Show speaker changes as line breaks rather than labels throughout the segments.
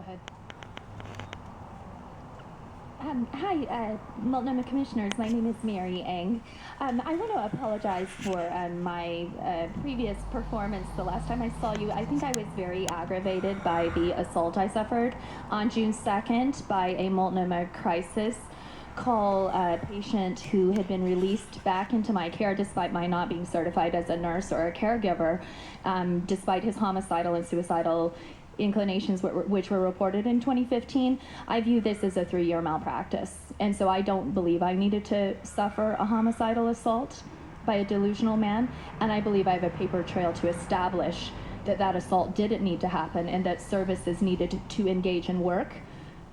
ahead.
Hi, Multnomah Commissioners. My name is Mary Eng. I want to apologize for my previous performance. The last time I saw you, I think I was very aggravated by the assault I suffered on June 2nd by a Multnomah crisis call patient who had been released back into my care despite my not being certified as a nurse or a caregiver, despite his homicidal and suicidal inclinations which were reported in 2015. I view this as a 3-year malpractice, and so I don't believe I needed to suffer a homicidal assault by a delusional man, and I believe I have a paper trail to establish that that assault didn't need to happen and that services needed to engage in work.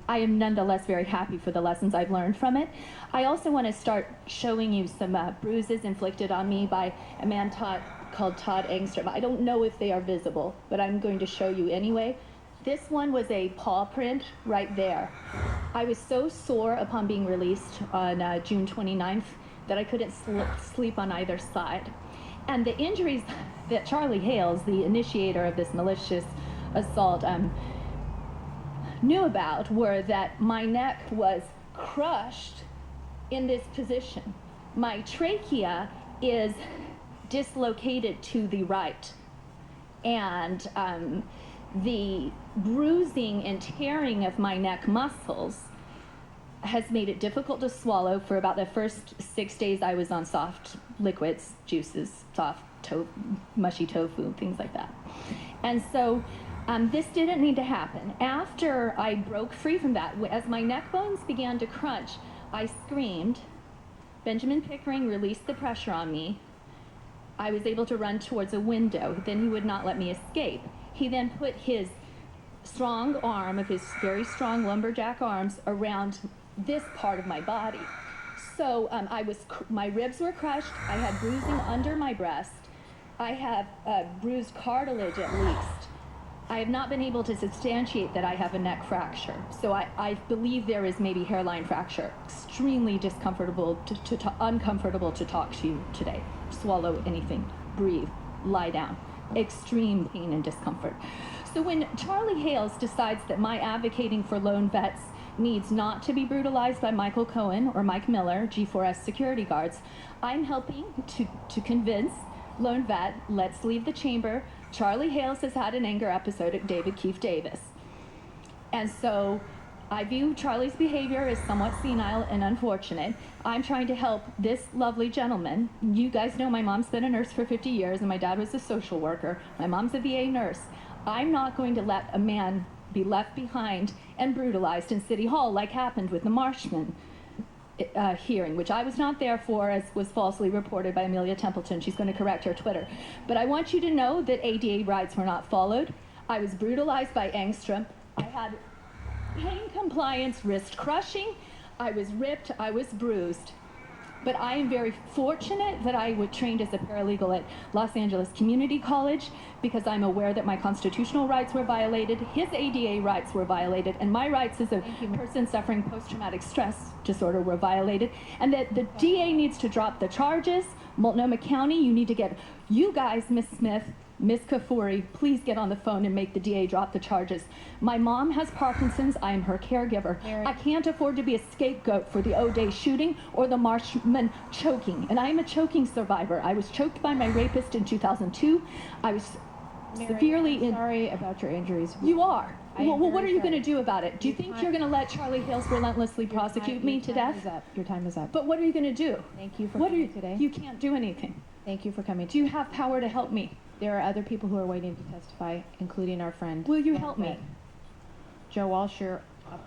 I am nonetheless very happy for the lessons I've learned from it. I also want to start showing you some bruises inflicted on me by a man called Todd Engstrom. I don't know if they are visible, but I'm going to show you anyway. This one was a paw print right there. I was so sore upon being released on June 29th that I couldn't sleep on either side. And the injuries that Charlie Hales, the initiator of this malicious assault, knew about were that my neck was crushed in this position. My trachea is dislocated to the right, and the bruising and tearing of my neck muscles has made it difficult to swallow. For about the first 6 days I was on soft liquids, juices, soft mushy tofu, things like that. And so this didn't need to happen. After I broke free from that, as my neck bones began to crunch, I screamed. Benjamin Pickering released the pressure on me. I was able to run towards a window. Then he would not let me escape. He then put his strong arm of his very strong lumberjack arms around this part of my body. So my ribs were crushed. I had bruising under my breast. I have bruised cartilage at least. I have not been able to substantiate that I have a neck fracture. So I believe there is maybe hairline fracture. Extremely uncomfortable to talk to you today. Swallow anything, breathe, lie down. Extreme pain and discomfort. So when Charlie Hales decides that my advocating for lone vets needs not to be brutalized by Michael Cohen or Mike Miller, G4S security guards, I'm helping to convince lone vet, let's leave the chamber. Charlie Hales has had an anger episode at David Keefe Davis. And so I view Charlie's behavior as somewhat senile and unfortunate. I'm trying to help this lovely gentleman. You guys know my mom's been a nurse for 50 years and my dad was a social worker. My mom's a VA nurse. I'm not going to let a man be left behind and brutalized in City Hall like happened with the Marshman hearing, which I was not there for, as was falsely reported by Amelia Templeton. She's going to correct her Twitter. But I want you to know that ADA rights were not followed. I was brutalized by Engstrom. I had pain compliance, wrist crushing. I was ripped. I was bruised. But I am very fortunate that I was trained as a paralegal at Los Angeles Community College, because I'm aware that my constitutional rights were violated, his ADA rights were violated, and my rights as a person suffering post-traumatic stress disorder were violated, and that the DA needs to drop the charges. Multnomah County, you need to get, you guys, Ms. Smith, Ms. Kafuri, please get on the phone and make the DA drop the charges. My mom has Parkinson's. I am her caregiver.
Mary.
I can't afford to be a scapegoat for the O'Day shooting or the Marshman choking. And I am a choking survivor. I was choked by my rapist in 2002. I was
Mary,
severely
I'm sorry about your injuries.
You are. Well, what are you going to do about it? Do you
Your
think
time-
you're going to let Charlie Hales relentlessly prosecute me to death?
Your time is up.
But what are you going to do?
Thank you for
What are
coming
you
today.
You can't do anything.
Thank you for coming.
Do you have power to help me?
There are other people who are waiting to testify, including our friend.
Will you help me?
Joe Walsh, you're up.